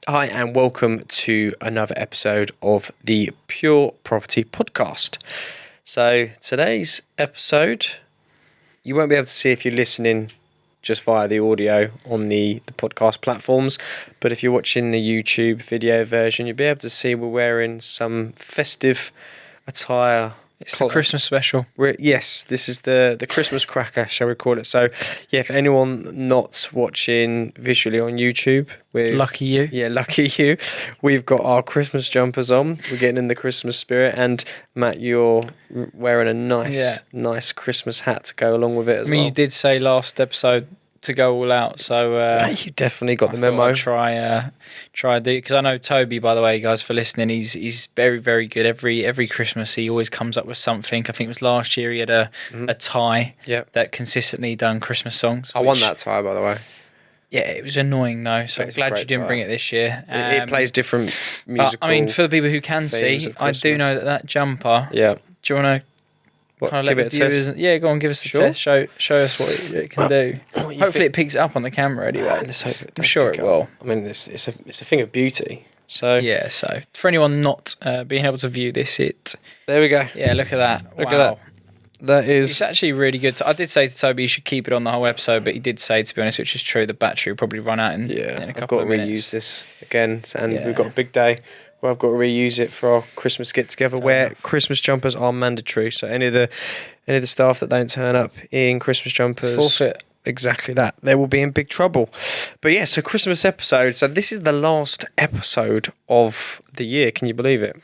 Hi, and welcome to another episode of the Pure Property Podcast. So, today's episode, you won't be able to see if you're listening just via the audio on the podcast platforms, but if you're watching the YouTube video version, you'll be able to see we're wearing some festive attire. It's the Christmas special. Yes, this is the Christmas cracker, shall we call it. So, yeah, for anyone not watching visually on YouTube, Lucky you. Yeah, lucky you. We've got our Christmas jumpers on. We're getting in the Christmas spirit. And, Matt, you're wearing a nice Christmas hat to go along with it as well. You did say last episode to go all out, so you definitely got the memo. I'd try do, because I know Toby, by the way, guys, for listening, he's very, very good. Every Christmas he always comes up with something. I think it was last year he had a tie that consistently done Christmas songs. I won that tie, by the way. Yeah, it was annoying though, so I'm glad you didn't bring it this year. It plays different musical. I mean, for the people who can see, I do know that jumper. Yeah. Do you want to? Kind of give it a test. Yeah, go on, give us a test. Show us what it can do. Hopefully, it picks it up on the camera anyway. I'm sure it will. I mean, it's a thing of beauty. So yeah. So for anyone not being able to view this, there we go. Yeah, look at that. Look at that. That is. It's actually really good. I did say to Toby you should keep it on the whole episode, but he did say, to be honest, which is true, the battery will probably run out in a couple of minutes. I've got to reuse this again, and we've got a big day. Well, I've got to reuse it for our Christmas get together, where Christmas jumpers are mandatory. So any of the staff that don't turn up in Christmas jumpers, forfeit. Exactly that. They will be in big trouble. But yeah, so Christmas episode. So this is the last episode of the year. Can you believe it?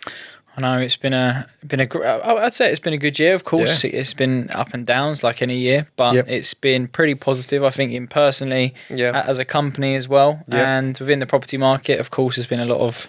I know it's been I'd say it's been a good year. Of course, it's been up and downs like any year, but it's been pretty positive. I think, in personally, as a company as well, and within the property market, of course, there's been a lot of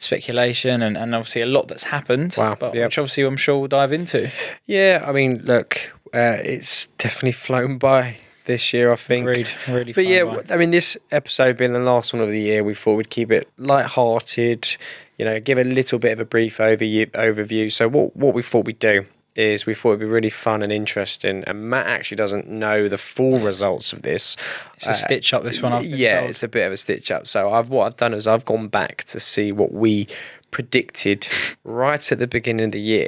speculation and obviously a lot that's happened, which obviously I'm sure we'll dive into. Yeah, I mean, look, it's definitely flown by this year, I think. Agreed, really. But I mean, this episode being the last one of the year, we thought we'd keep it light-hearted, give a little bit of a brief overview. So what we thought we'd do is we thought it'd be really fun and interesting, and Matt actually doesn't know the full results of this. It's a stitch up, this one. I've been told. It's a bit of a stitch up. So what I've done is I've gone back to see what we predicted right at the beginning of the year,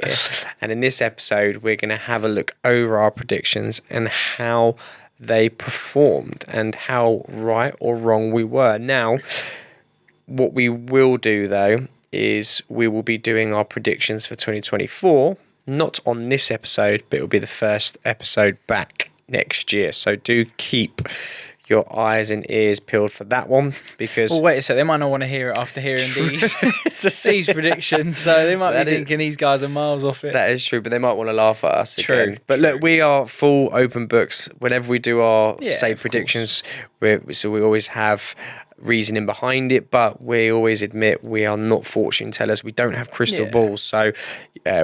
and in this episode we're going to have a look over our predictions and how they performed and how right or wrong we were. Now, what we will do though is we will be doing our predictions for 2024. Not on this episode, but it will be the first episode back next year. So do keep your eyes and ears peeled for that one, because... Well, wait a sec. They might not want to hear it after hearing these predictions, so they might be thinking these guys are miles off it. That is true, but they might want to laugh at us again. But look, we are full open books. Whenever we do our predictions, we always have reasoning behind it, but we always admit we are not fortune tellers. We don't have crystal balls, so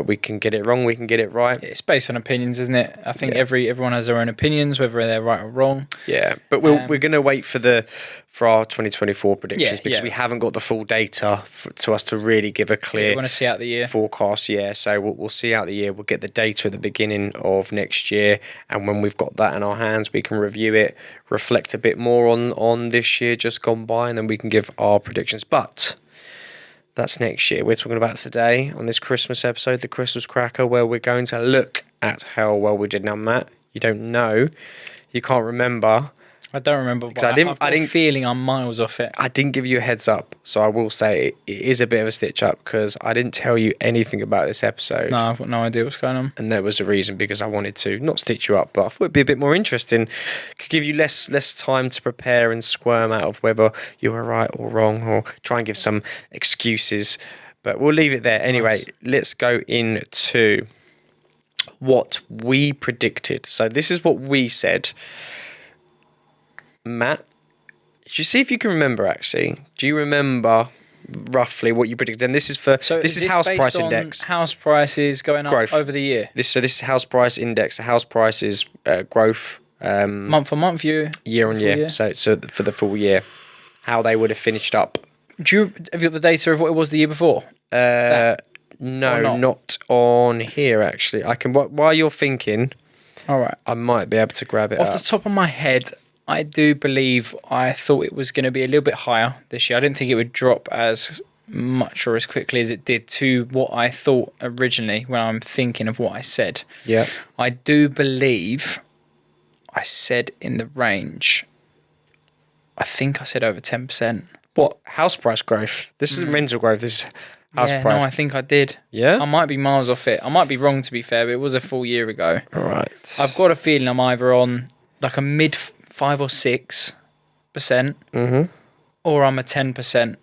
we can get it wrong, we can get it right. It's based on opinions, isn't it? I think everyone has their own opinions, whether they're right or wrong. Yeah, but we're going to wait for our 2024 predictions because we haven't got the full data to us to really give a clear. We want to see out the year forecast. Yeah, so we'll see out the year. We'll get the data at the beginning of next year, and when we've got that in our hands, we can review it, reflect a bit more on this year just gone by, and then we can give our predictions. But that's next year. We're talking about today on this Christmas episode, the Christmas Cracker, where we're going to look at how well we did. Now, Matt, you don't know, you can't remember. I don't remember, but I've got a feeling I'm miles off it. I didn't give you a heads up, so I will say it is a bit of a stitch up because I didn't tell you anything about this episode. No, I've got no idea what's going on. And there was a reason, because I wanted to not stitch you up, but I thought it'd be a bit more interesting. Could give you less time to prepare and squirm out of whether you were right or wrong, or try and give some excuses. But we'll leave it there. Anyway, let's go into what we predicted. So this is what we said. Matt, you see if you can remember, actually. Do you remember roughly what you predicted? And this is this is house price index. House prices going up over the year. This is house price index. The house price is growth month on month, year on year. So for the full year, how they would have finished up. Have you got the data of what it was the year before? No, not on here actually. I can while you're thinking. All right, I might be able to grab it off the top of my head. I do believe I thought it was going to be a little bit higher this year. I didn't think it would drop as much or as quickly as it did to what I thought originally when I'm thinking of what I said. Yeah. I do believe I said in the range, I think I said over 10%. What? House price growth? This isn't rental growth, this is house price. No, I think I did. Yeah? I might be miles off it. I might be wrong, to be fair, but it was a full year ago. All right. I've got a feeling I'm either on like a mid 5 or 6%, or I'm a 10%,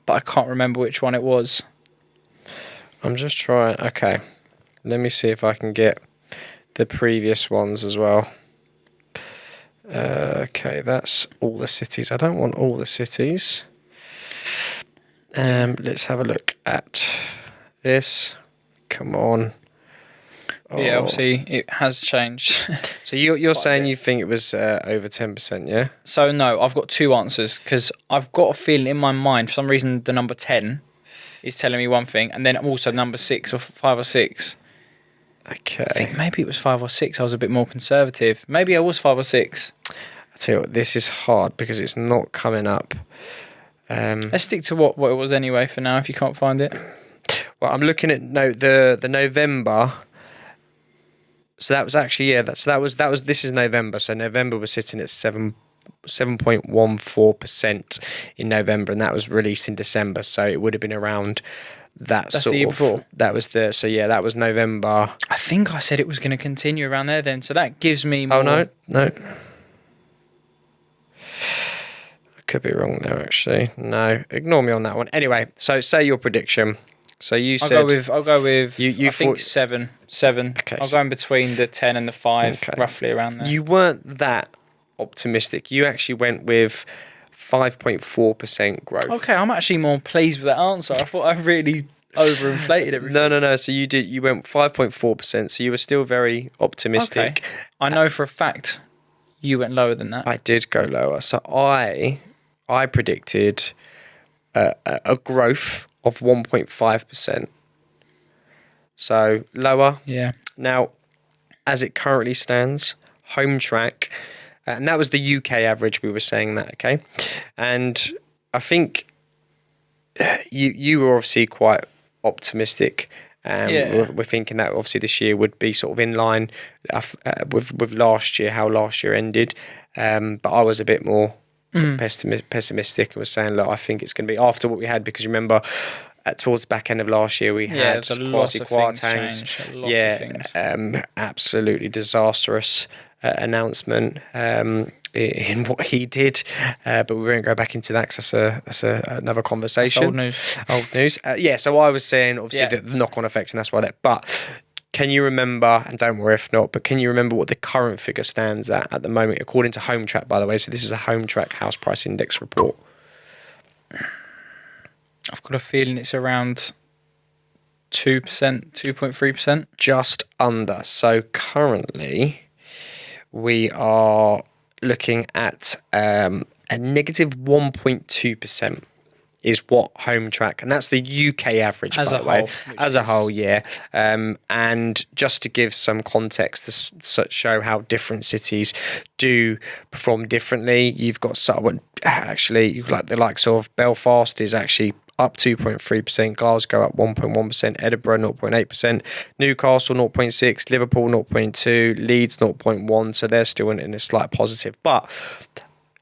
but I can't remember which one it was. I'm just trying. Okay. Let me see if I can get the previous ones as well. Okay, that's all the cities. I don't want all the cities. Let's have a look at this. Come on. Oh. Yeah, obviously it has changed. So you're saying you think it was over 10%, yeah? So no, I've got two answers because I've got a feeling in my mind for some reason the number 10 is telling me one thing, and then also number 6 or 5 or 6. Okay. I think maybe it was 5 or 6. I was a bit more conservative. Maybe I was 5 or 6. I tell you what, this is hard because it's not coming up. Let's stick to what it was anyway for now. If you can't find it. Well, I'm looking at the November. So that was actually This is November. So November was sitting at 7.14% in November, and that was released in December. So it would have been around that. That's the year before. That was that was November. I think I said it was going to continue around there then. So that gives me more. Oh no. I could be wrong there actually. No, ignore me on that one. Anyway, so say your prediction. So you said I'll go with you I think 7. 7. Okay, I'll go in between the 10 and the 5, roughly around there. You weren't that optimistic. You actually went with 5.4% growth. Okay, I'm actually more pleased with that answer. I thought I really overinflated everything. No. So you went 5.4%. So you were still very optimistic. Okay. I know for a fact you went lower than that. I did go lower. So I predicted a growth of 1.5%. So lower. Yeah. Now, as it currently stands, home track, and that was the UK average. We were saying that, okay, and I think you were obviously quite optimistic. We're thinking that obviously this year would be sort of in line with last year, how last year ended. But I was a bit more pessimistic and was saying, look, I think it's going to be after what we had, because remember, towards the back end of last year, we had quasi tanks. Absolutely disastrous announcement in what he did, but we won't go back into that because that's another conversation. That's old news. So I was saying obviously the knock-on effects, and that's why that. But can you remember? And don't worry if not. But can you remember what the current figure stands at the moment, according to Home Track? By the way, so this is a Home Track House Price Index report. I've got a feeling it's around 2%, 2.3%. Just under. So currently we are looking at a negative 1.2% is what Home Track, and that's the UK average, by the way. As a whole, yeah. And just to give some context to show how different cities do perform differently, you've got you've like the likes of Belfast is actually up 2.3%, Glasgow up 1.1%, Edinburgh 0.8%, Newcastle 0.6%, Liverpool 0.2%, Leeds 0.1%, so they're still in a slight positive. But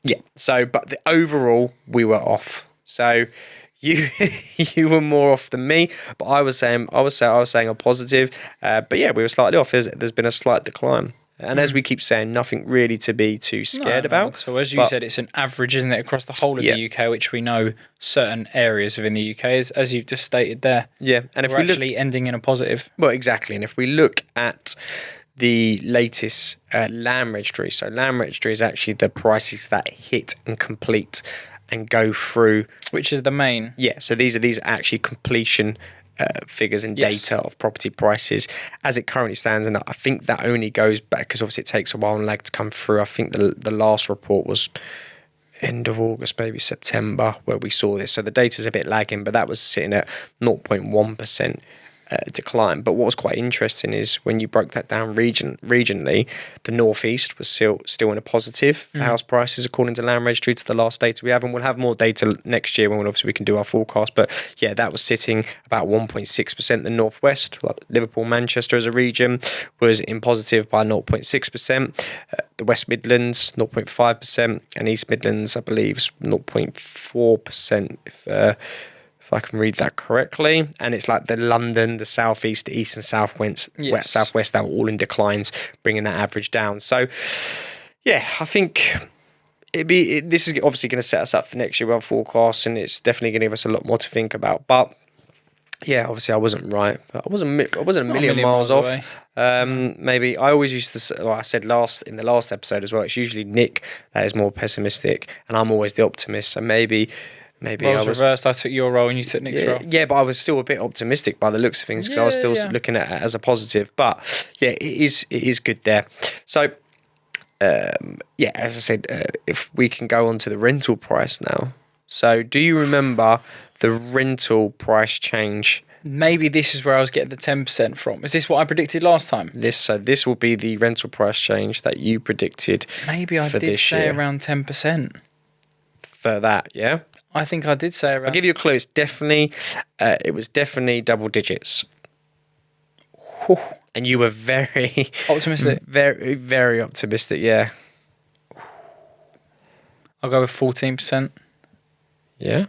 the overall we were off. So you were more off than me, but I was saying a positive. But yeah, we were slightly off. There's been a slight decline. And as we keep saying, nothing really to be too scared about. So as you said, it's an average, isn't it, across the whole of the UK, which we know certain areas within the UK is, as you've just stated there. Yeah, and if we're actually ending in a positive. Well, exactly. And if we look at the latest land registry, so land registry is actually the prices that hit and complete and go through. Which is the main. Yeah, so these are actually completion figures and data of property prices as it currently stands, and I think that only goes back because obviously it takes a while and lag to come through. I think the last report was end of August, maybe September, where we saw this. So the data's a bit lagging, but that was sitting at 0.1% decline. But what was quite interesting is when you broke that down regionally, the northeast was still in a positive for house prices according to Land Registry to the last data we have, and we'll have more data next year when obviously we can do our forecast. But yeah, that was sitting about 1.6%. The northwest, like Liverpool, Manchester as a region, was in positive by 0.6%. The West Midlands 0.5%, and East Midlands I believe is 0.4%. If I can read that correctly. And it's like the London, the southeast, the east and southwest, southwest, that were all in declines, bringing that average down. So, yeah, I think this is obviously going to set us up for next year with our forecast, and it's definitely going to give us a lot more to think about. But yeah, obviously I wasn't right, but I wasn't a million miles off. Maybe I always used to say, I said in the last episode as well, it's usually Nick that is more pessimistic, and I'm always the optimist. So maybe I was reversed. I took your role and you took Nick's role. Yeah, but I was still a bit optimistic by the looks of things because I was still looking at it as a positive. But yeah, it is good there. So as I said, if we can go on to the rental price now. So do you remember the rental price change? Maybe this is where I was getting the 10% from. Is this what I predicted last time? This will be the rental price change that you predicted. Maybe I did say around 10%. For that, yeah? I think I did say around. I'll give you a clue. It was definitely double digits. And you were very optimistic. Very, very optimistic, yeah. I'll go with 14%. Yeah?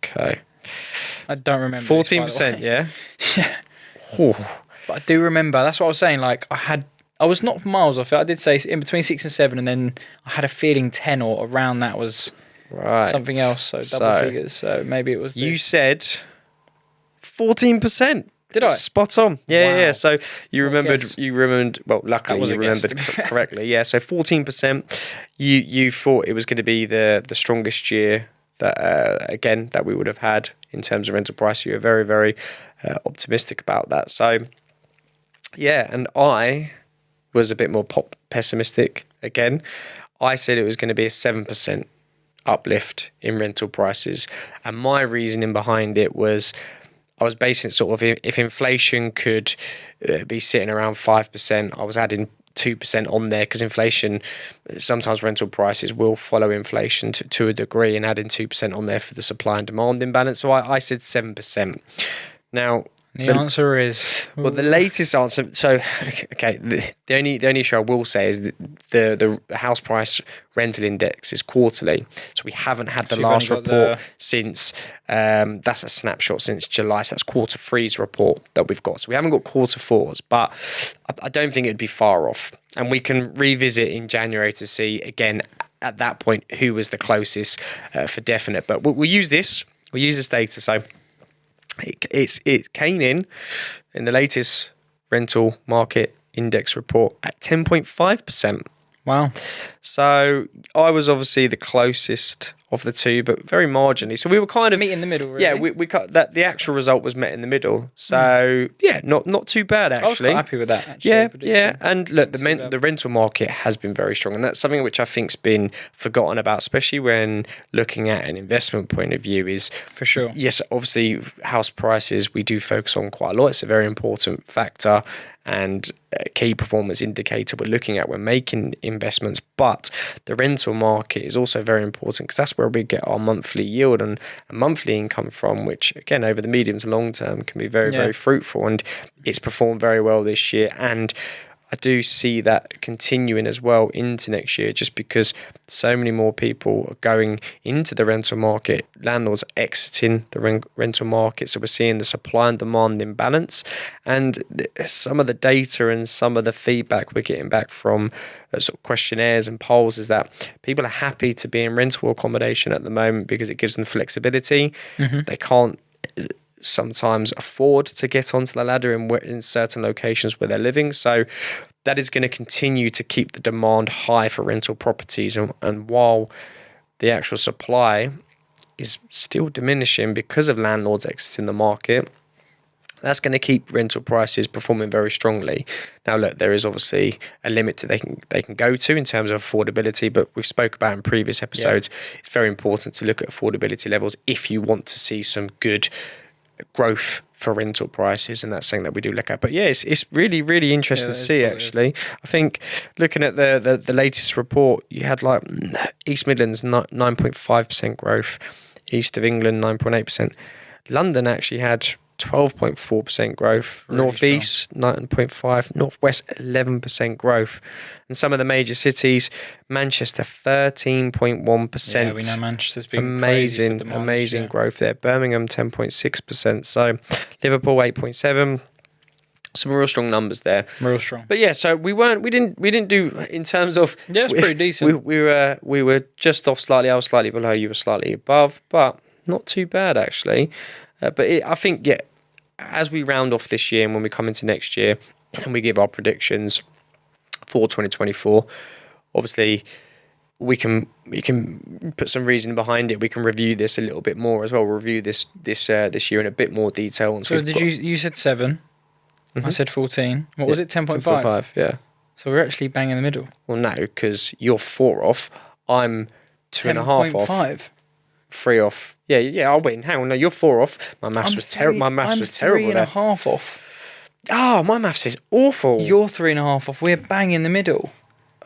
Okay. I don't remember. 14%, yeah? Yeah. But I do remember. That's what I was saying. Like, I was not miles off it. I did say in between 6 and 7, and then I had a feeling 10 or around that was something else. So double figures. So maybe it was. You said 14%. Did I? Spot on. Yeah, wow. yeah. So you remembered. Well, luckily you remembered correctly. Yeah. So 14%. You thought it was going to be the strongest year that we would have had in terms of rental price. You were very, very optimistic about that. So yeah, and I was a bit more pessimistic again. I said it was going to be a 7% uplift in rental prices, and my reasoning behind it was I was basing it sort of if inflation could be sitting around 5%, I was adding 2% on there because inflation, sometimes rental prices will follow inflation to a degree, and adding 2% on there for the supply and demand imbalance. So I said 7%. Now, the answer is... Well, the latest answer... So, okay, the only issue I will say is that the house price rental index is quarterly. So we haven't had the last report since... that's a snapshot since July. So that's quarter three's report that we've got. So we haven't got quarter fours, but I don't think it'd be far off. And we can revisit in January to see, again, at that point, who was the closest for definite. But we'll use this. We'll use this data. So... It came in the latest rental market index report at 10.5%. Wow. So I was obviously the closest of the two, but very marginally. So we were kind of meet in the middle, really. Yeah, we cut that. The actual result was met in the middle. So yeah, not too bad actually. I was quite happy with that. Actually, yeah. And look, the rental market has been very strong, and that's something which I think's been forgotten about, especially when looking at an investment point of view. Is for sure. Yes, obviously house prices we do focus on quite a lot. It's a very important factor and a key performance indicator we're looking at when making investments. But the rental market is also very important because that's where we get our monthly yield and monthly income from, which again over the medium to long term can be very, very fruitful. And it's performed very well this year, and I do see that continuing as well into next year, just because so many more people are going into the rental market. Landlords are exiting the rental market. So we're seeing the supply and demand imbalance. And some of the data and some of the feedback we're getting back from sort of questionnaires and polls is that people are happy to be in rental accommodation at the moment because it gives them flexibility. Mm-hmm. They can't sometimes afford to get onto the ladder in certain locations where they're living. So that is going to continue to keep the demand high for rental properties. And while the actual supply is still diminishing because of landlords exiting the market, that's going to keep rental prices performing very strongly. Now, look, there is obviously a limit to they can go to in terms of affordability, but we've spoke about in previous episodes, It's very important to look at affordability levels if you want to see some good growth for rental prices, and that's something that we do look at. But yeah, it's really, really interesting to see, actually. I think looking at the latest report, you had like East Midlands 9.5% growth, East of England 9.8%. London actually had 12.4% growth, really Northeast 9.5%, Northwest 11% growth, and some of the major cities, Manchester 13.1%. Yeah, we know Manchester's been amazing growth there. Birmingham 10.6%, so Liverpool 8.7%. Some real strong numbers there. Real strong. But yeah, so we didn't do in terms of it's pretty decent. We were just off slightly. I was slightly below. You were slightly above, but not too bad actually. I think as we round off this year and when we come into next year and we give our predictions for 2024, obviously we can put some reason behind it. We can review this a little bit more as well. We'll review this year in a bit more detail. So you said 7? Mm-hmm. I said 14. What was it? 10.5? 10.5, yeah. So we're actually bang in the middle. Well, no, because you're 4 off. I'm 2.5 off. 10.5. 3 off. Yeah, I'll win. Hang on, no, you're 4 off. My maths was terrible. My maths was terrible. I'm 3.5 off. Oh, my maths is awful. You're 3.5 off. We're bang in the middle.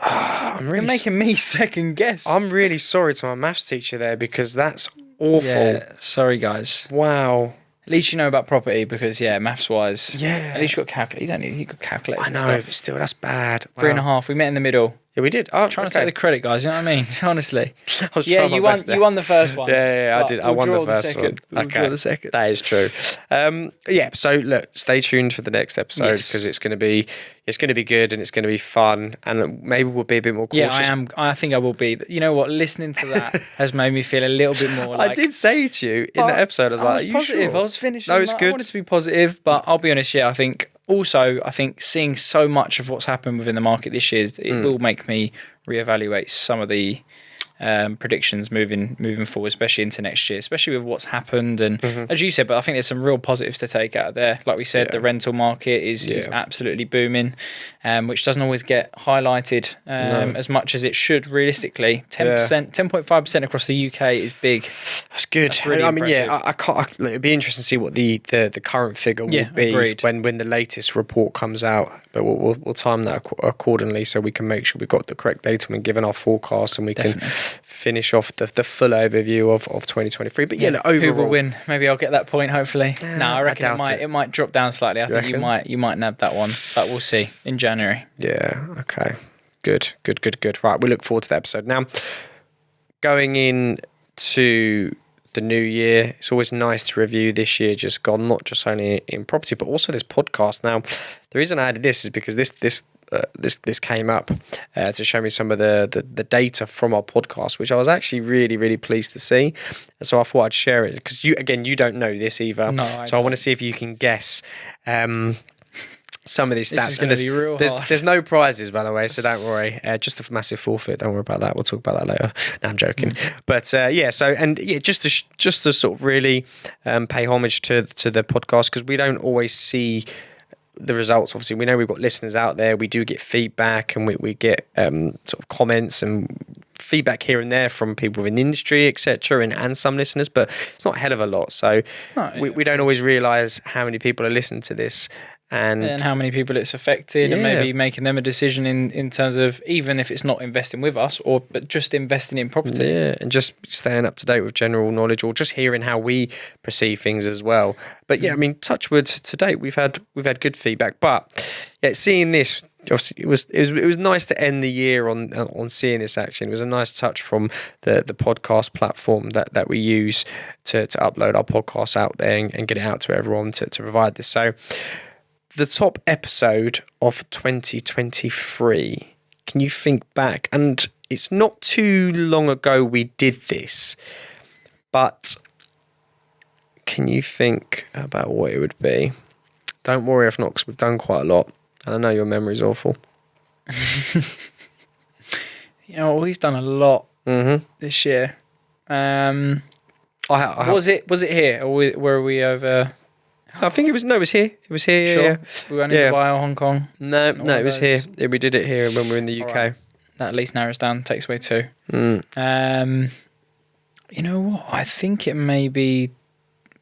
You're making me second guess. I'm really sorry to my maths teacher there because that's awful. Yeah, sorry guys. Wow. At least you know about property because maths wise. Yeah. At least you got calculators. You don't need calculators. I know, but still, that's bad. Wow. 3.5. We met in the middle. Yeah, we did. I'm trying to take the credit, guys. You know what I mean? Honestly. You won the first one. Yeah, I did. I won the first one. We'll draw the second. That is true. So look, stay tuned for the next episode because it's going to be good and it's going to be fun and maybe we'll be a bit more cautious. Yeah, I am. I think I will be. You know what? Listening to that has made me feel a little bit more like... I did say to you in that episode, I was like, are you positive. sure? I was finishing. No, it's good. I wanted to be positive, but I'll be honest, I think seeing so much of what's happened within the market this year, it will make me reevaluate some of the predictions moving forward, especially into next year, especially with what's happened. And as you said, but I think there's some real positives to take out of there. Like we said, the rental market is absolutely booming, which doesn't always get highlighted as much as it should realistically. 10%, 10.5% across the UK is big. That's good. That's really impressive. I can't. It'd be interesting to see what the current figure will be when the latest report comes out. But we'll time that accordingly so we can make sure we've got the correct data when given our forecast and we can finish off the full overview of 2023. But overall, who will win? Maybe I'll get that point. Hopefully, no, I reckon it might drop down slightly. I think you might nab that one, but we'll see in January. Yeah. Okay. Good. Right, we look forward to the episode. Now, going into the new year, it's always nice to review this year just gone, not just only in property but also this podcast. Now, the reason I added this is because this came up to show me some of the data from our podcast, which I was actually really, really pleased to see. So I thought I'd share it because you don't know this either. No, I want to see if you can guess some of these stats. This is going to be real hard. There's no prizes, by the way, so don't worry. Just a massive forfeit. Don't worry about that. We'll talk about that later. No, I'm joking. But just to sort of really pay homage to the podcast because we don't always see the results. Obviously, we know we've got listeners out there. We do get feedback and we get sort of comments and feedback here and there from people in the industry, etc., and some listeners, but it's not a hell of a lot. So we don't always realise how many people are listening to this. And how many people it's affected and maybe making them a decision in terms of even if it's not investing with us but just investing in property. Yeah, and just staying up to date with general knowledge or just hearing how we perceive things as well. But I mean, touch wood, to date we've had good feedback. But seeing this, obviously it was nice to end the year on seeing this action. It was a nice touch from the podcast platform that we use to upload our podcasts out there and get it out to everyone to provide this. So the top episode of 2023, can you think back? And it's not too long ago we did this, but can you think about what it would be? Don't worry if not, because we've done quite a lot. And I know your memory's awful. We've done a lot this year. Was it here or were we over... I think it was here. It was here. Sure. Yeah. We went in Dubai or Hong Kong. No, it was here. We did it here when we were in the UK. Right. That at least narrows down, takes away 2. You know what? I think it may be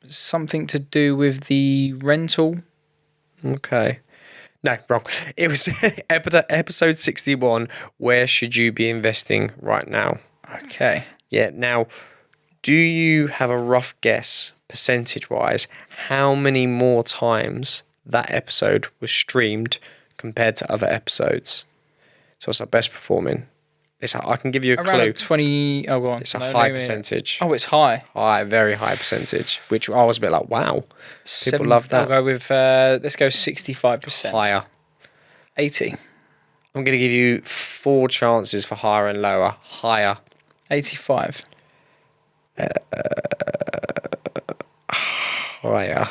something to do with the rental. Okay. No, wrong. It was episode 61. Where should you be investing right now? Okay. Yeah. Now, do you have a rough guess, percentage-wise, how many more times that episode was streamed compared to other episodes? So it's our best performing. I can give you a Around clue. 20. Oh, go on. It's a high percentage. Oh, it's high. High, very high percentage. Which I was a bit like, wow, people love that. I'll go with. Let's go 65%. Higher. 80. I'm going to give you 4 chances for higher and lower. Higher. 85. Higher.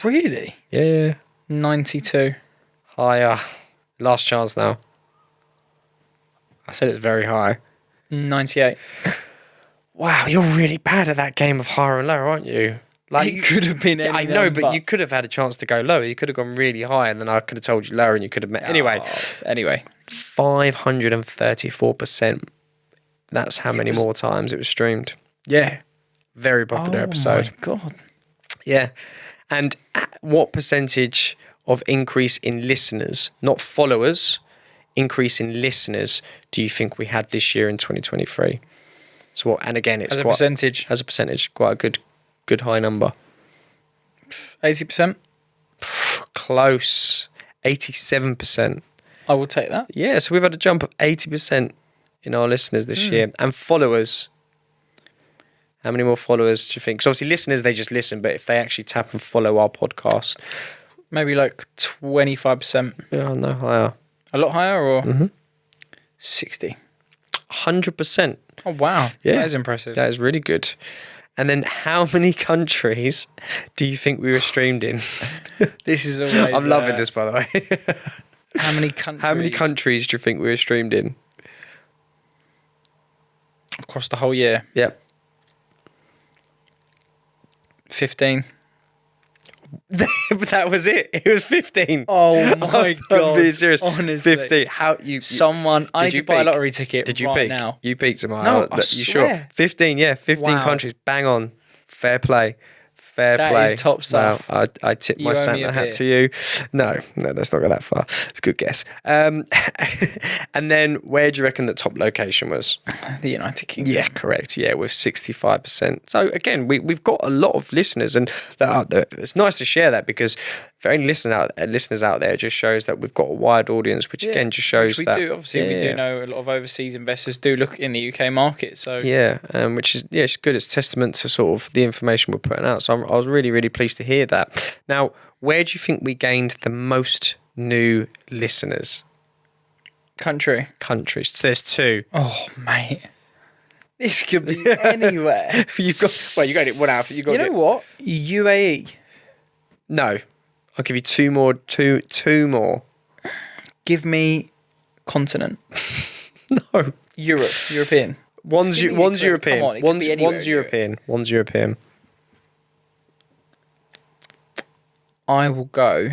Really? Yeah. 92. Higher. Last chance now. I said it's very high. 98. Wow, you're really bad at that game of higher and lower, aren't you? Like, it could have been any I know, number. but you could have had a chance to go lower. You could have gone really high, and then I could have told you lower, and you could have met. Anyway, 534%. That's how many more times it was streamed. Yeah, very popular episode. Oh my god. Yeah, and what percentage of increase in listeners, not followers, increase in listeners, do you think we had this year in 2023? So what? And again, it's as a percentage. As a percentage, quite a good high number. 80%. Close. 87%. I will take that. Yeah, so we've had a jump of 80% in our listeners this year. And followers. How many more followers do you think? So obviously listeners, they just listen, but if they actually tap and follow our podcast. Maybe like 25%. Yeah, no higher. A lot higher or 60? 100%. Oh, wow. Yeah. That is impressive. That is really good. And then how many countries do you think we were streamed in? This is always... I'm loving this, by the way. How many countries? How many countries do you think we were streamed in? Across the whole year? Yep. 15. That was it. It was 15. Oh my god! I'm being serious. Honestly, 15. How you? Someone. I need to buy a lottery ticket. Did you right peak? now? You peaked, am I? No, I you swear. Sure? 15. Yeah, 15 countries. Bang on. Fair play. Fair play. That is top stuff. Wow, I tip my Santa hat to you. No, let's not go that far. It's a good guess. And then where do you reckon the top location was? The United Kingdom. Yeah, correct. Yeah, with 65%. So again, we've got a lot of listeners, and it's nice to share that because for any listeners out there, it just shows that we've got a wide audience, which again just shows we that do. Obviously, we do know a lot of overseas investors do look in the UK market. So yeah, which is it's good. It's testament to sort of the information we're putting out. So I was really, really pleased to hear that. Now, where do you think we gained the most new listeners? Countries. So there's 2. Oh, mate. This could be anywhere. you got it one out. You know what? UAE. No. I'll give you 2 more. Two more. Give me continent. No. European. One's European. On, one's European. One's European. I will go.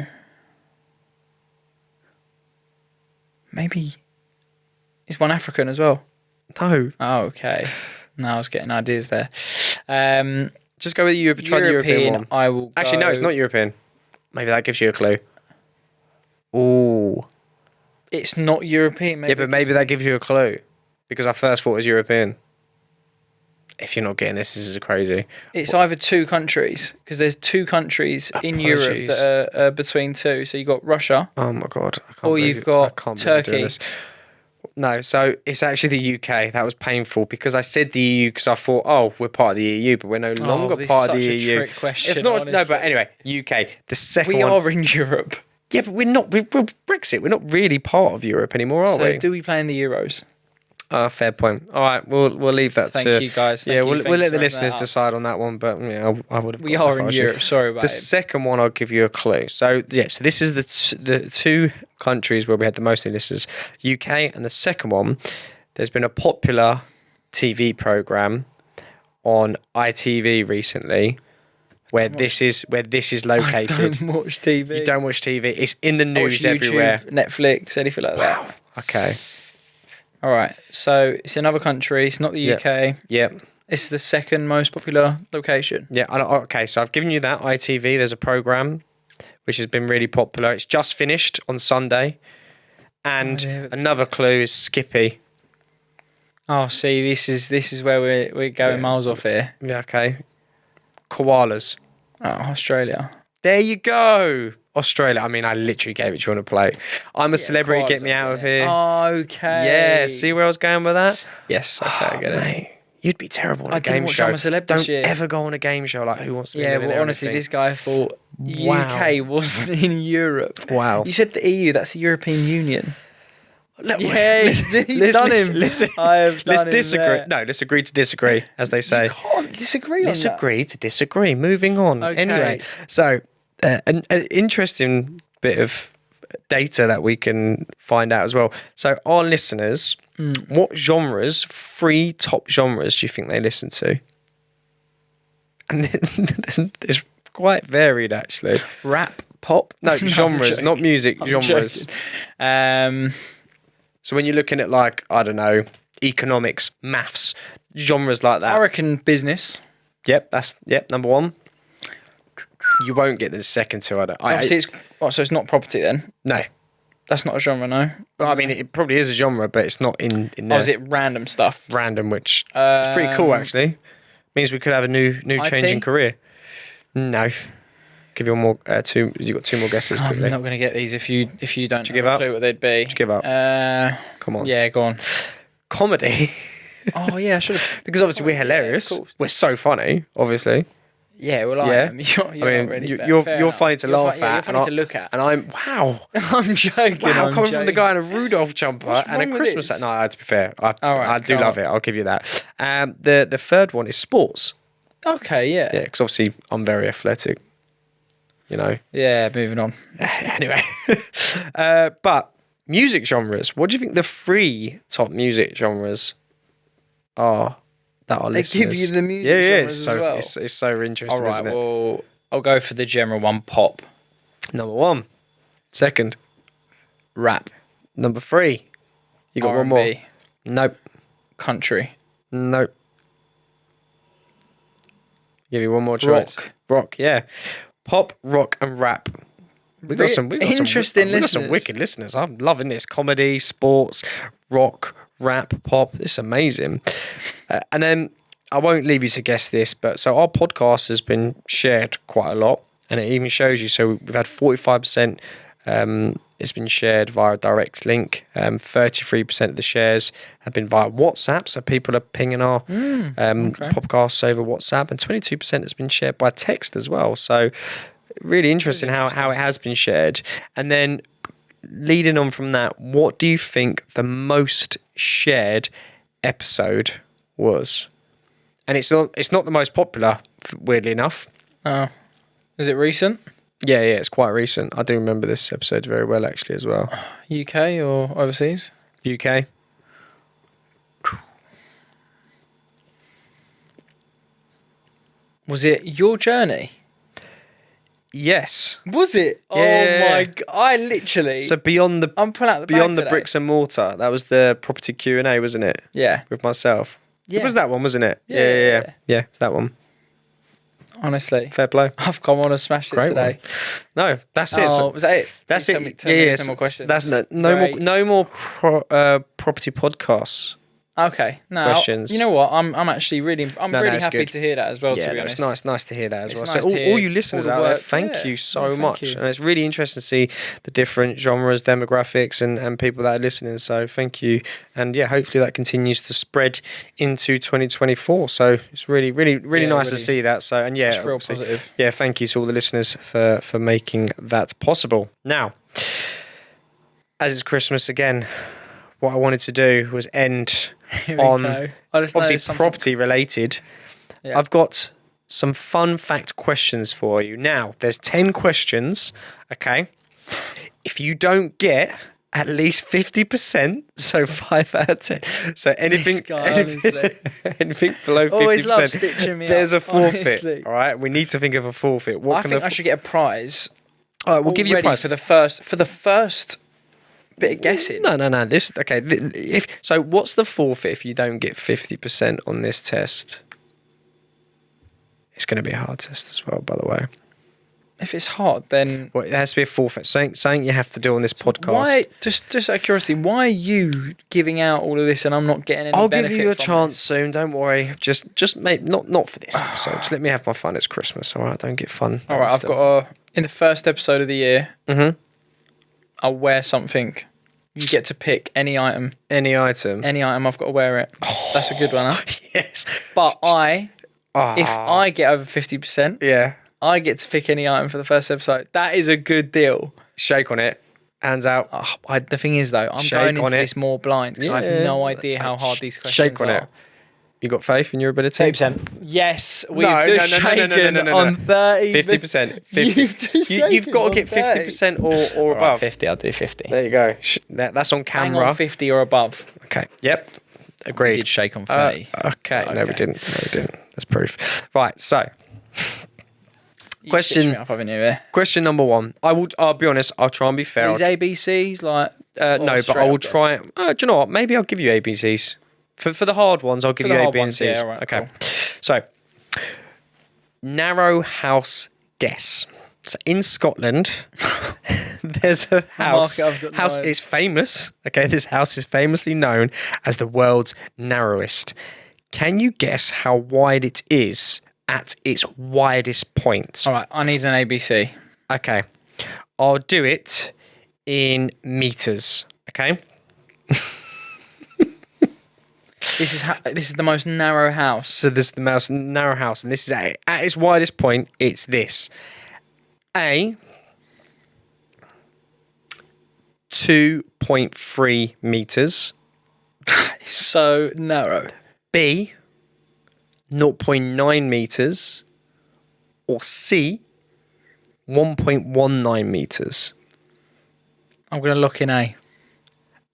Maybe. Is one African as well? No. Oh, okay. No, I was getting ideas there. Just go with Europe. Try the European one. I will. Actually, no, it's not European. Maybe that gives you a clue. Ooh. It's not European. Yeah, but maybe that gives you a clue because I first thought it was European. If you're not getting this is crazy. It's either 2 countries because there's 2 countries in Europe that are between 2. So you've got Russia. Oh my god! Or you've got Turkey. No, so it's actually the UK. That was painful because I said the EU because I thought, oh, we're part of the EU, but we're no longer part of the EU. Trick question, it's not. honestly. No, but anyway, UK. The second we one. We are in Europe. Yeah, but we're not. We're Brexit. We're not really part of Europe anymore, are we? So do we play in the Euros? Fair point. All right, we'll leave that. Thank you guys. We'll let the listeners decide on that one. But yeah, I would have. We are in Europe. Sorry about the second one. I'll give you a clue. So so this is the 2 countries where we had the most listeners, UK, and the second one. There's been a popular TV program on ITV recently. Where this is located. I don't watch TV. You don't watch TV. It's in the news YouTube, everywhere. Netflix, anything like that. Okay. All right. So it's another country. It's not the UK. Yep. It's the second most popular location. Yeah. Okay, so I've given you that ITV. There's a program which has been really popular. It's just finished on Sunday. And another clue is Skippy. Oh, see, this is where we're going miles off here. Yeah, okay. Koalas. Oh, Australia. There you go. Australia. I mean, I literally gave it to you on a plate. I'm a celebrity, get me out of here. Okay. Yeah, see where I was going with that? Yes, okay, I get it. Mate, you'd be terrible on a game didn't watch show. I'm a Celeb this year. Don't ever go on a game show like Who Wants to Be a Yeah, Millionaire. well, honestly, this guy thought UK wasn't in Europe. Wow. You said the EU, that's the European Union. Yeah, he's done him. Listen, I have done let's him disagree. there. No, let's agree to disagree, as they say. You can't disagree on Let's that. agree to disagree. Moving on. Okay. Anyway, so an interesting bit of data that we can find out as well. So our listeners, what genres, 3 top genres, do you think they listen to? And it's quite varied, actually. Rap, pop? No, genres, not music, genres. So when you're looking at, like, I don't know, economics, maths, genres like that. I reckon business. Yep, that's number 1. You won't get the second 2. Obviously, so it's not property then? No. That's not a genre, no? Well, I mean, it probably is a genre, but it's not in there. Or is it random stuff? Random, which is pretty cool, actually. Means we could have a new change in career. No. Give you one more, you've got 2 more guesses quickly. I'm not going to get these if you don't give up? clue what they'd be. Did you give up? Come on. Yeah, go on. Comedy. Oh, yeah, I should have. Because obviously we're hilarious. Yeah, we're so funny, obviously. Yeah, well, I am. You're funny to laugh at. You're funny to look at. And I'm, wow. I'm joking. Wow, coming from the guy in a Rudolph jumper and a Christmas hat. No, to be fair, I do love it. I'll give you that. The third one is sports. Okay, yeah. Yeah, because obviously I'm very athletic. You know. Yeah, moving on. Anyway. But music genres. What do you think the 3 top music genres are that are listeners? They give you the music genres as well. It's so interesting, all right, isn't it? Well, I'll go for the general one, pop. Number 1. Second. Rap. Number 3. You got R&B. one more. Nope. Country. Nope. Give you one more choice. Rock, yeah. Pop, rock, and rap. We've got some wicked listeners. I'm loving this. Comedy, sports, rock, rap, pop. This is amazing. And then I won't leave you to guess this, but so our podcast has been shared quite a lot, and it even shows you. So we've had 45%. It's been shared via a direct link. 33% of the shares have been via WhatsApp, so people are pinging our podcasts over WhatsApp, and 22% has been shared by text as well. So really interesting how it has been shared. And then leading on from that, what do you think the most shared episode was? And it's not the most popular, weirdly enough. Oh, is it recent? Yeah, it's quite recent. I do remember this episode very well, actually, as well. UK or overseas? UK. Was it Your Journey? Yes. Was it? Yeah. Oh my god! I literally. So beyond the I'm pulling out the beyond bag the today. bricks and mortar. That was the property Q&A, wasn't it? Yeah. With myself. Yeah. It was that one, wasn't it? Yeah. Yeah, it's that one. Honestly, Fair play. I've come on and smashed it today. No, that's it. Oh, was that it? That's Tell it. me some more questions. That's no more property podcasts. Okay. No, questions. you know what? I'm actually really happy good. to hear that as well. Yeah, to be honest, it's nice to hear that as well. It's So nice to all hear you listeners all the out there, work. thank you so thank much. you. And it's really interesting to see the different genres, demographics, and people that are listening. So thank you. And yeah, hopefully that continues to spread into 2024. So it's really nice to see that. So and yeah, it's real positive. Yeah, thank you to all the listeners for making that possible. Now, as it's Christmas again, what I wanted to do was end on obviously property related. Yeah. I've got some fun fact questions for you. Now, there's 10 questions, okay? If you don't get at least 50%, so 5 out of 10. So anything below 50%, there's a forfeit. Honestly. All right, we need to think of a forfeit. I think I should get a prize. All right, we'll give you a prize for the first bit of guessing. No. What's the forfeit if you don't get 50% on this test? It's going to be a hard test as well, by the way. If it's hard, then... Well, it has to be a forfeit. Something you have to do on this podcast. Why, just out of curiosity, why are you giving out all of this and I'm not getting any I'll benefit give you a from chance this? soon, don't worry. Just maybe not for this episode. Just let me have my fun. It's Christmas, all right? Don't get fun. All right, I've got in the first episode of the year, Mm-hmm. I'll wear something. You get to pick any item. Any item? Any item, I've got to wear it. That's a good one, huh? Yes. But if I get over 50%, Yeah. I get to pick any item for the first episode. That is a good deal. Shake on it. Hands out. The thing is, though, I'm going into this more blind because I have no idea how hard these questions Shake on are. it. You got faith in your ability? 30%. Yes, we've just shaken on 30. 50%. 50. You've got to get 50% or above. Right, 50, I'll do 50. There you go. That's on camera. Hang on 50 or above. Okay. Yep. Agreed. We did shake on 30. Okay. No, we didn't. That's proof. Right. So, Stitched me up, haven't you? question number 1. I'll be honest. I'll try and be fair. These ABCs, like... no, but I will try. Do you know what? Maybe I'll give you ABCs. For the hard ones, I'll give you A, B, and C's. Yeah, right, okay. Cool. So, narrow house guess. So in Scotland, there's a house. It's famous. Okay, this house is famously known as the world's narrowest. Can you guess how wide it is at its widest point? All right, I need an ABC. Okay, I'll do it in meters. Okay. This is the most narrow house. So this is the most narrow house, and this is at its widest point. It's this: A, 2.3 meters. It's so narrow. B, 0.9 meters, or C, 1.19 meters. I'm going to look in A.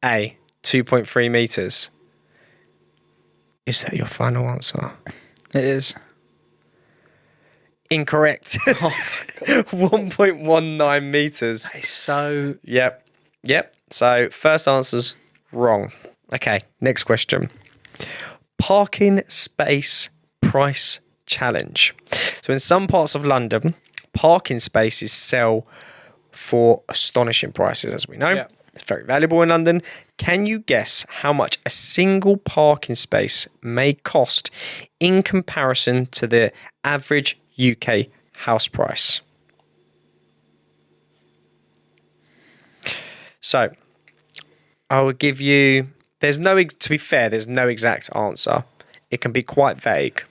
A, 2.3 meters. Is that your final answer? It is. Incorrect. 1.19 meters. It's so... Yep. So first answer's wrong. Okay, next question. Parking space price challenge. So in some parts of London, parking spaces sell for astonishing prices, as we know. Yep. It's very valuable in London. Can you guess how much a single parking space may cost in comparison to the average UK house price? So, I will give you... to be fair, there's no exact answer. It can be quite vague.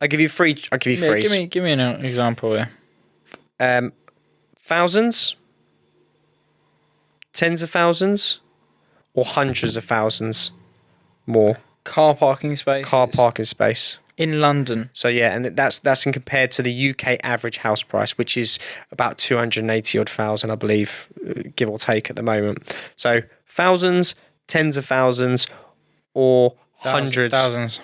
I'll give you three. Give me an example here. Thousands, tens of thousands, or hundreds of thousands more. Car parking space. In London. So yeah, and that's in compared to the UK average house price, which is about 280 odd thousand, I believe, give or take at the moment. So thousands, tens of thousands, or hundreds. Thousands.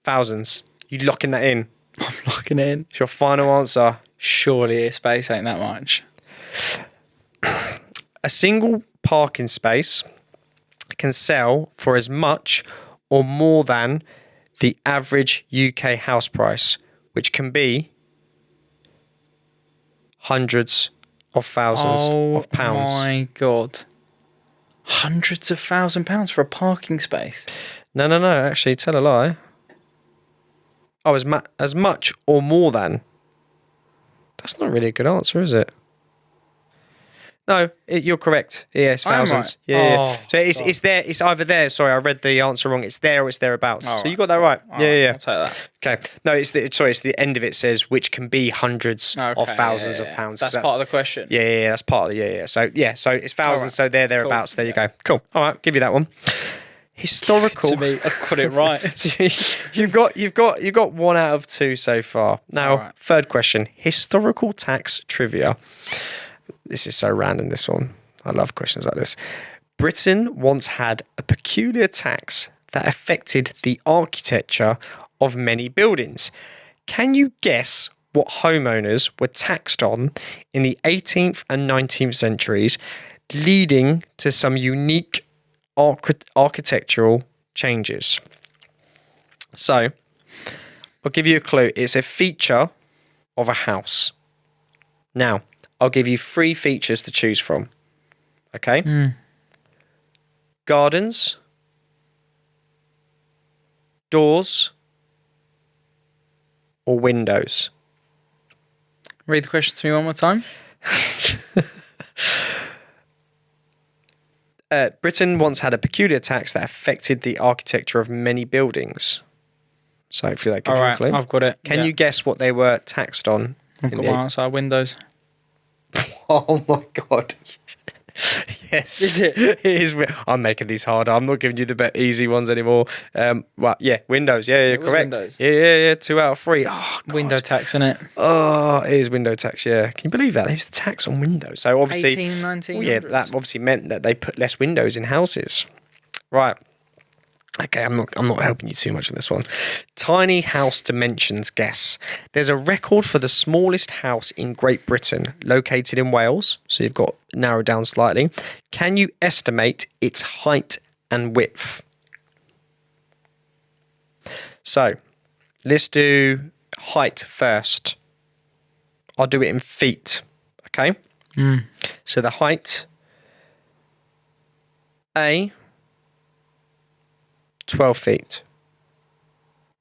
Thousands. You locking that in? I'm locking it in. It's your final answer. Surely a space ain't that much. A single parking space can sell for as much or more than the average UK house price, which can be hundreds of thousands of pounds. Oh my God. Hundreds of £1,000s for a parking space? No. Actually, tell a lie. Oh, as much or more than. That's not really a good answer, is it? No, you're correct. Yeah, it's thousands. Right. Yeah. So it's there. It's either there. Sorry, I read the answer wrong. It's there or it's thereabouts. So you got that right. Yeah. I'll take that. Okay. No, it's the end of it says which can be hundreds of thousands of pounds. That's part of the question. Yeah, that's part of the So it's thousands. Right. So thereabouts. Cool. There you go. Cool. All right, give you that one. Historical. To me, I got it right. So you've got 1 out of 2 so far. Now, Third question: historical tax trivia. This is so random, this one. I love questions like this. Britain once had a peculiar tax that affected the architecture of many buildings. Can you guess what homeowners were taxed on in the 18th and 19th centuries, leading to some unique architectural changes? So, I'll give you a clue. It's a feature of a house. Now, I'll give you 3 features to choose from. Okay? Gardens, doors, or windows. Read the question to me one more time. Britain once had a peculiar tax that affected the architecture of many buildings. So hopefully that gives you a clue. I've got it. Can you guess what they were taxed on? I've got my answer. Windows. Oh my God. Yes. Is it? It is. I'm making these harder. I'm not giving you the easy ones anymore. Well, yeah, windows. Yeah, correct. Windows. Yeah. 2 out of 3. Oh, God. Window tax, isn't it? Oh, it is window tax, yeah. Can you believe that? There's the tax on windows. So obviously... 18, 19. Well, yeah, that obviously meant that they put less windows in houses. Right. Okay, I'm not helping you too much on this one. Tiny house dimensions guess. There's a record for the smallest house in Great Britain, located in Wales. So you've got narrowed down slightly. Can you estimate its height and width? So, let's do height first. I'll do it in feet. Okay? So the height, A, 12 feet.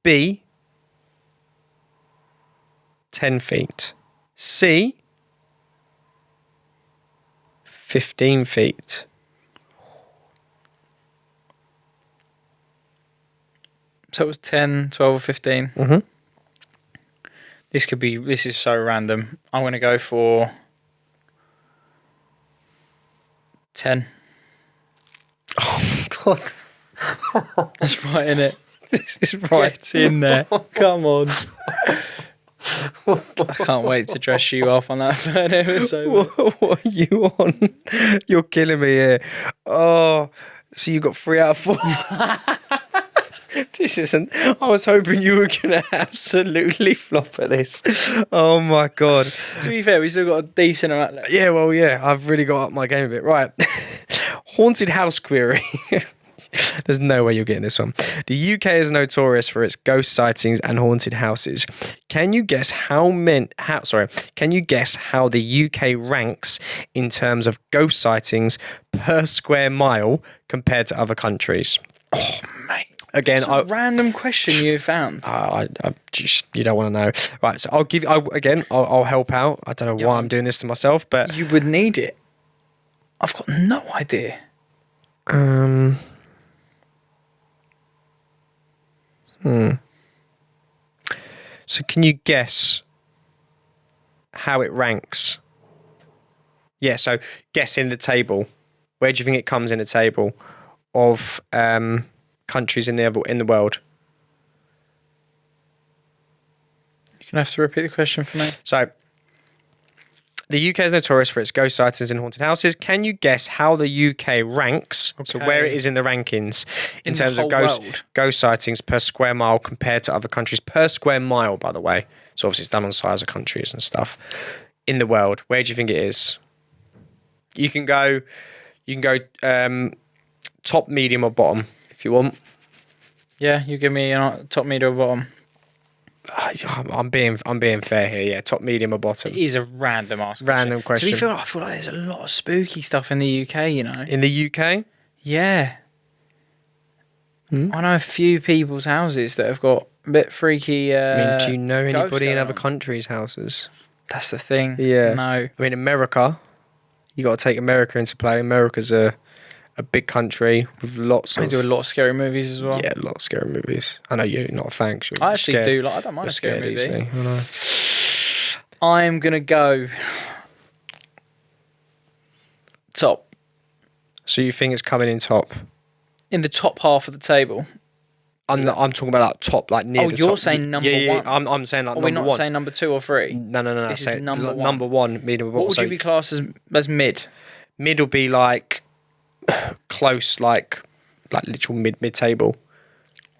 B, 10 feet. C, 15 feet. So it was 10, 12 or 15. Mm-hmm. This is so random. I'm going to go for 10. Oh, God. That's right, isn't it? This is right in there. Come on. I can't wait to dress you up on that third episode. What are you on? You're killing me here. Oh, so you got 3 out of 4. This isn't... I was hoping you were going to absolutely flop at this. Oh, my God. To be fair, we still got a decent amount left. Yeah, well, yeah. I've really got up my game a bit. Right. Haunted house query. There's no way you're getting this one. The UK is notorious for its ghost sightings and haunted houses. Can you guess Can you guess how the UK ranks in terms of ghost sightings per square mile compared to other countries? Oh, mate. Again, a random question you found. I just, you don't want to know. Right, so I'll give. I'll help out. I don't know why I'm doing this to myself, but you would need it. I've got no idea. So can you guess how it ranks? Yeah, so guess in the table. Where do you think it comes in the table of countries in the world? You're going to have to repeat the question for me. So, the UK is notorious for its ghost sightings and haunted houses. Can you guess how the UK ranks, so where it is in the rankings, in terms of ghost sightings per square mile compared to other countries? Per square mile, by the way. So obviously it's done on size of countries and stuff. In the world, where do you think it is? You can go top, medium or bottom if you want. Yeah, you give me top, medium or bottom. I'm being fair here. Yeah, top, medium or bottom. It is a random question. To be fair, I feel like there's a lot of spooky stuff in the UK. You know. In the UK. Yeah. I know a few people's houses that have got a bit freaky. Do you know anybody in other countries' houses? That's the thing. Yeah. No. I mean, America. You got to take America into play. America's a big country with lots of... They do a lot of scary movies as well. Yeah, a lot of scary movies. I know you're not a fan. I actually do. I don't mind a scary movie. Easily. I know. I'm going to go top. So you think it's coming in top? In the top half of the table. I'm talking about like top, like near the top. Oh, you're saying number one? I'm saying like number one. Are we not saying number 2 or 3? No. This is number one. Number one, medium. What would you be classed as mid? Mid will be like close, like literal mid-table.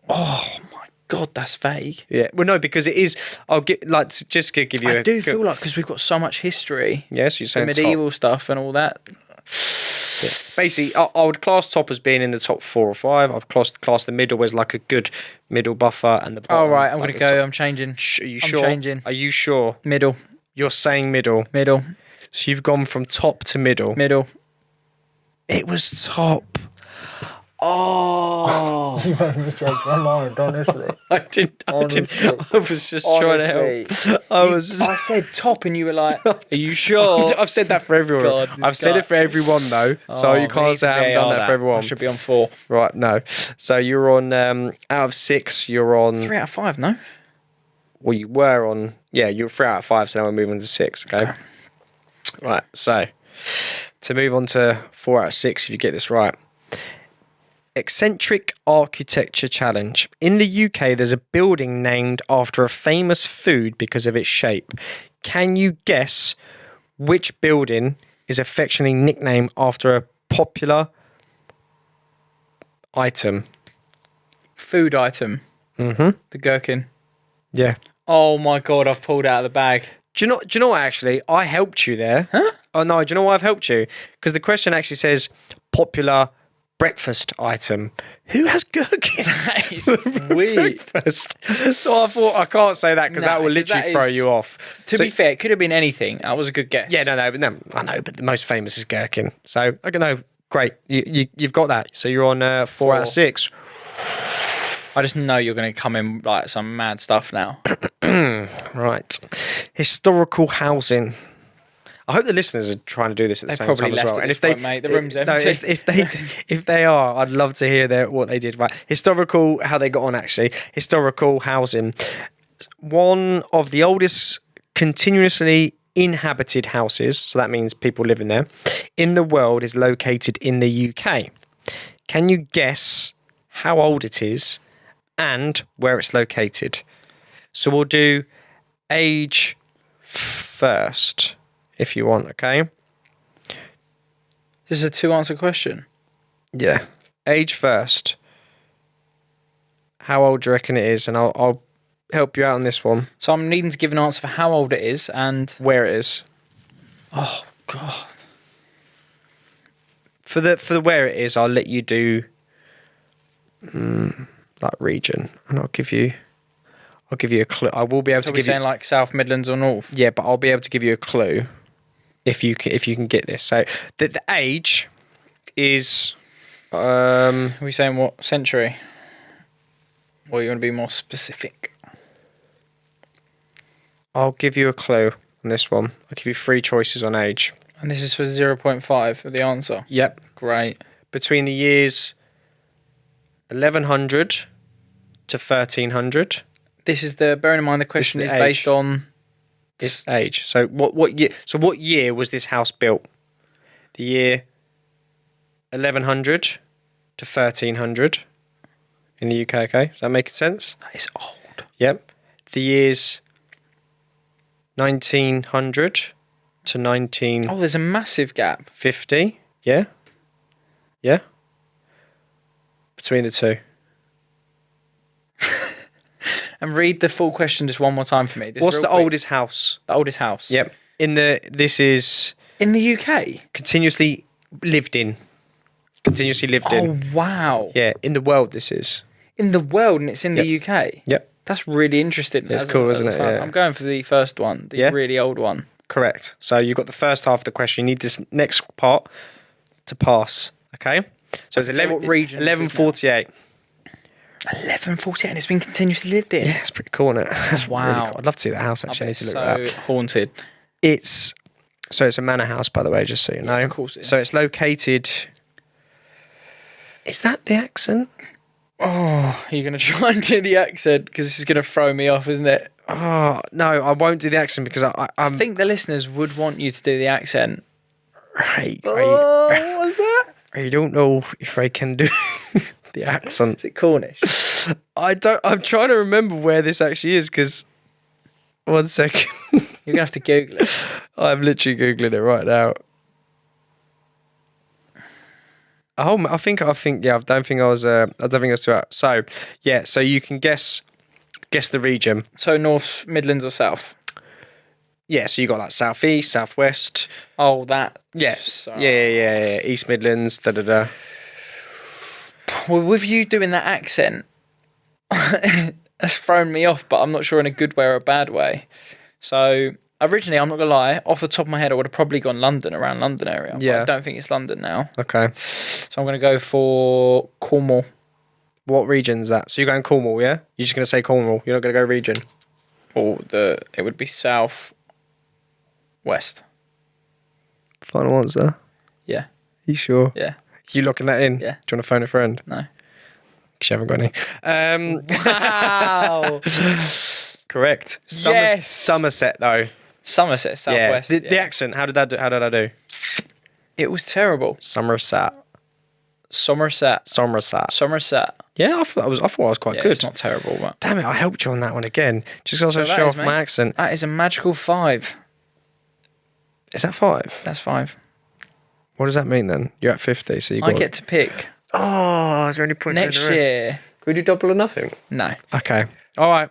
Oh my God, that's vague. Yeah, well, no, because it is. I'll get just to give you. I do feel like because we've got so much history. Yes, you're saying the medieval stuff and all that. Basically, I would class top as being in the top 4 or 5. I'd class the middle as like a good middle buffer, and the bottom. Oh, right. I'm like going to go. Top. I'm changing. Are you sure? Changing. Are you sure? Middle. You're saying middle. Middle. So you've gone from top to middle. Middle. It was top. Oh. You made me change my mind, honestly. I didn't. I was just trying to help. I said top and you were like, are you sure? I've said that for everyone. God, I've said it for everyone, though. So you can't say I haven't done that for everyone. I should be on 4. Right, no. So you're on, out of 6, you're on... 3 out of 5, no? Well, you were on... Yeah, you're 3 out of 5, so now we're moving to 6, okay? Right, so to move on to 4 out of 6, if you get this right. Eccentric Architecture Challenge. In the UK, there's a building named after a famous food because of its shape. Can you guess which building is affectionately nicknamed after a popular item? Food item. Mm-hmm. The gherkin. Yeah. Oh my God, I've pulled out of the bag. Do you know what, actually? I helped you there. Huh? Oh, no, do you know why I've helped you? Because the question actually says popular breakfast item. Who has gherkins? That is weird. Breakfast. So I thought I can't say that because that will literally throw you off. To be fair, it could have been anything. That was a good guess. Yeah, no, I know, but the most famous is gherkin. So I don't know. Great, you've got that. So you're on 4 out of 6. I just know you're going to come in like some mad stuff now. Right, historical housing. I hope the listeners are trying to do this at the same time as well. And if they, mate, the room's empty. If they are, I'd love to hear what they did. Right, historical, how they got on actually. Historical housing. One of the oldest continuously inhabited houses, so that means people living there, in the world is located in the UK. Can you guess how old it is and where it's located? So we'll do age first. If you want, okay? This is a 2-answer question. Yeah. Age first. How old do you reckon it is? And I'll help you out on this one. So I'm needing to give an answer for how old it is and... where it is. Oh, God. For the where it is, I'll let you do... like region. And I'll give you a clue. I will be able to give you... saying like South Midlands or North? Yeah, but I'll be able to give you a clue. If you can get this. So the age is are we saying what century? Or you want to be more specific? I'll give you a clue on this one. I'll give you 3 choices on age. And this is for 0.5 for the answer? Yep. Great. Between the years 1100 to 1300. This is bearing in mind the question is based on... This age. So what year? So what year was this house built? The year 1100 to 1300 in the UK. Okay, does that make sense? That is old. Yep. The years 1900 to 19. Oh, there's a massive gap. 50. Yeah. Yeah. Between the two. And read the full question just one more time for me. What's the oldest house? The oldest house? Yep. This is... in the UK? Continuously lived in. Oh, wow. Yeah, in the world this is. In the world, and it's in the UK? Yep. That's really interesting. It's cool, isn't it? Yeah. I'm going for the first one, the really old one. Correct. So you've got the first half of the question. You need this next part to pass, okay? So it's 1148. 1148 and it's been continuously lived in. Yeah, it's pretty cool, isn't it? That's wow. Really cool. I'd love to see that house actually. I need to look that up. Haunted. It's a manor house, by the way, just so you know. Of course it is. So it's located. Is that the accent? Oh, you're going to try and do the accent because this is going to throw me off, isn't it? Oh, no, I won't do the accent because I think the listeners would want you to do the accent. Right. What's that? I don't know if I can do the accent. Is it Cornish? I'm trying to remember where this actually is because... One second. You're going to have to Google it. I'm literally Googling it right now. Oh, I think, yeah, I don't think I was too out. So, yeah, so you can guess the region. So North, Midlands or South? Yeah, so you got like southeast, southwest. Oh, that. Yeah. Yeah. East Midlands, da. Well, with you doing that accent, that's thrown me off, but I'm not sure in a good way or a bad way. So originally, I'm not gonna lie, off the top of my head, I would have probably gone London, around London area. Yeah. But I don't think it's London now. Okay. So I'm gonna go for Cornwall. What region's that? So you're going Cornwall, yeah? You're just gonna say Cornwall. You're not gonna go region. Or it would be south west. Final answer. Yeah. You sure? Yeah. You locking that in? Yeah. Do you want to phone a friend? No. Because you haven't got any. Wow. Correct. Yes. Somerset though. Somerset, southwest. Yeah. The accent. How did I do? It was terrible. Somerset. Yeah, I thought I was quite good. It's not terrible, but damn it, I helped you on that one again. Just because I was show off my accent. That is a magical 5. Is that 5? That's 5. What does that mean then? You're at 50, so I get to pick. Oh, is there any point next year? Can we do double or nothing? No. Okay. All right.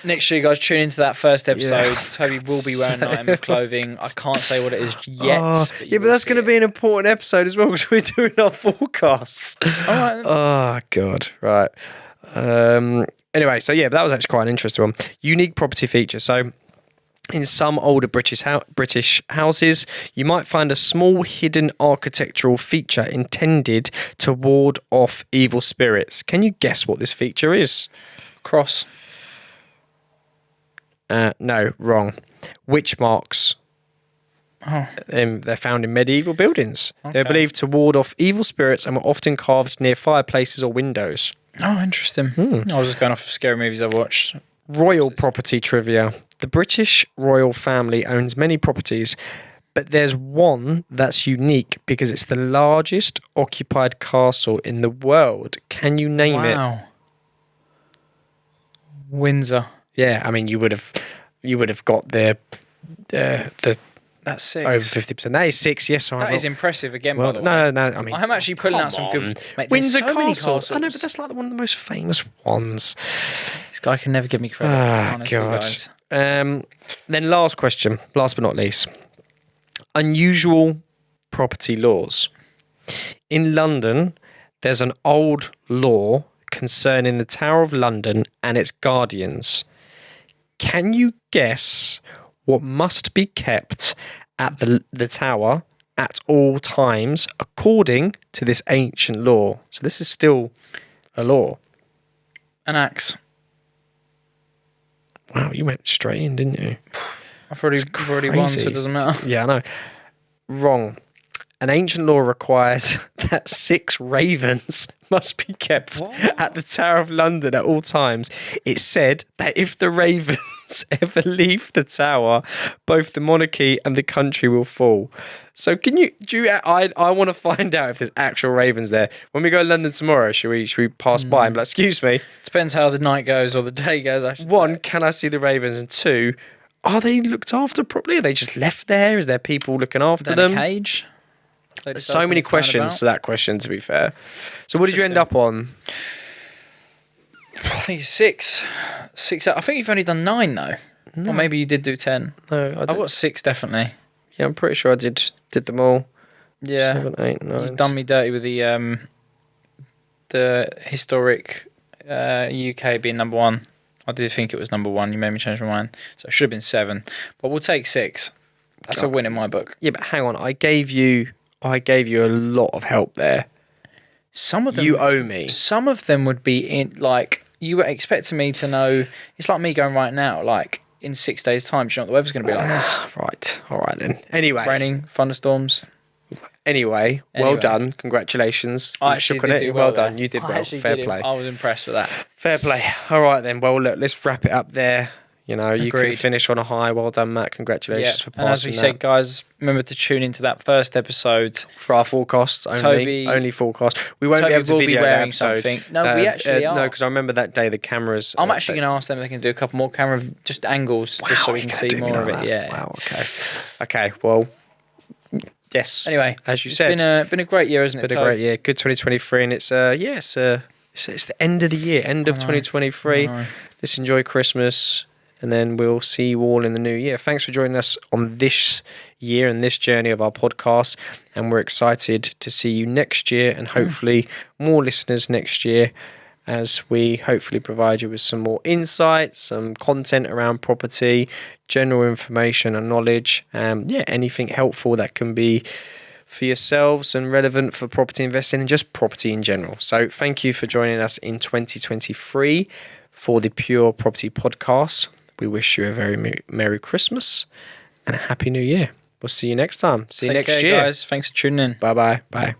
Next year, guys, tune into that first episode. Toby will be wearing Nightmare clothing. I can't say what it is yet. But that's going to be an important episode as well because we're doing our forecasts. All right. Then. Oh, God. Right. Anyway, so yeah, that was actually quite an interesting one. Unique property feature. So in some older British houses, you might find a small hidden architectural feature intended to ward off evil spirits. Can you guess what this feature is? Cross. No, wrong. Witch marks. Oh. They're found in medieval buildings. Okay. They're believed to ward off evil spirits and were often carved near fireplaces or windows. Oh, interesting. I was just going off of scary movies I've watched. Royal property trivia. The British royal family owns many properties, but there's one that's unique because it's the largest occupied castle in the world. Can you name it? Wow. Windsor. Yeah, I mean, you would have got the That's 6. over 50%. That is 6. Yes, that is impressive. Again, well, by the way. No. I mean, I'm actually pulling out some good. Mate, Windsor so many Castle. castles. I know, but that's like one of the most famous ones. This guy can never give me credit. Honestly, God. guys. Then last question, last but not least. Unusual property laws. In London, there's an old law concerning the Tower of London and its guardians. Can you guess what must be kept at the tower at all times according to this ancient law? So this is still a law. An axe. Wow, you went straight in, didn't you? I've already won, so it doesn't matter. Yeah, I know. Wrong. An ancient law requires that 6 ravens must be kept at the Tower of London at all times. It said that if the ravens ever leave the tower, both the monarchy and the country will fall. So I want to find out if there's actual ravens there. When we go to London tomorrow, should we pass by and be like, excuse me? Depends how the night goes or the day goes, I should One, say. can I see the ravens? And 2, are they looked after properly? Are they just left there? Is there people looking after them? In a cage? So many questions to that question, to be fair. So what did you end up on? I think it's 6. 6. I think you've only done 9 though. No. Or maybe you did do 10. No, I've got 6 definitely. Yeah, I'm pretty sure I did them all. Yeah. 7, 8, 9. You've done me dirty with the historic UK being number 1. I did think it was number 1. You made me change my mind. So it should have been 7. But we'll take 6. That's a win in my book. Yeah, but hang on. I gave you a lot of help there. Some of them you owe me. Some of them would be in like you were expecting me to know. It's like me going right now. Like in 6 days' time, do you know what the weather's going to be like? Right. All right then. Anyway, raining, thunderstorms. Anyway, well done. Congratulations. I actually did do well done. You did well. Fair play. I was impressed with that. Fair play. All right then. Well, look, let's wrap it up there. You know, you could finish on a high. Well done, Matt. Congratulations for passing. And as we said, guys, remember to tune into that first episode for our forecasts only. Only forecast. We won't be able to video that episode. Something. No, we actually are. No, because I remember that day the cameras. I'm actually going to ask them if they can do a couple more camera just angles, just so we can see more of it. Yeah. Wow. Okay. Okay. Well. Yes. Anyway, as you said, it's been a great year, isn't it? It's been a great year. Good 2023, and it's it's the end of the year, end of 2023. Let's enjoy Christmas. and then we'll see you all in the new year. Thanks for joining us on this year and this journey of our podcast, and we're excited to see you next year, and hopefully more listeners next year, as we hopefully provide you with some more insights, some content around property, general information and knowledge, anything helpful that can be for yourselves and relevant for property investing and just property in general. So thank you for joining us in 2023 for the Pure Property Podcast. We wish you a very Merry Christmas and a Happy New Year. We'll see you next time. See you next year, guys. Thanks for tuning in. Bye-bye. Bye.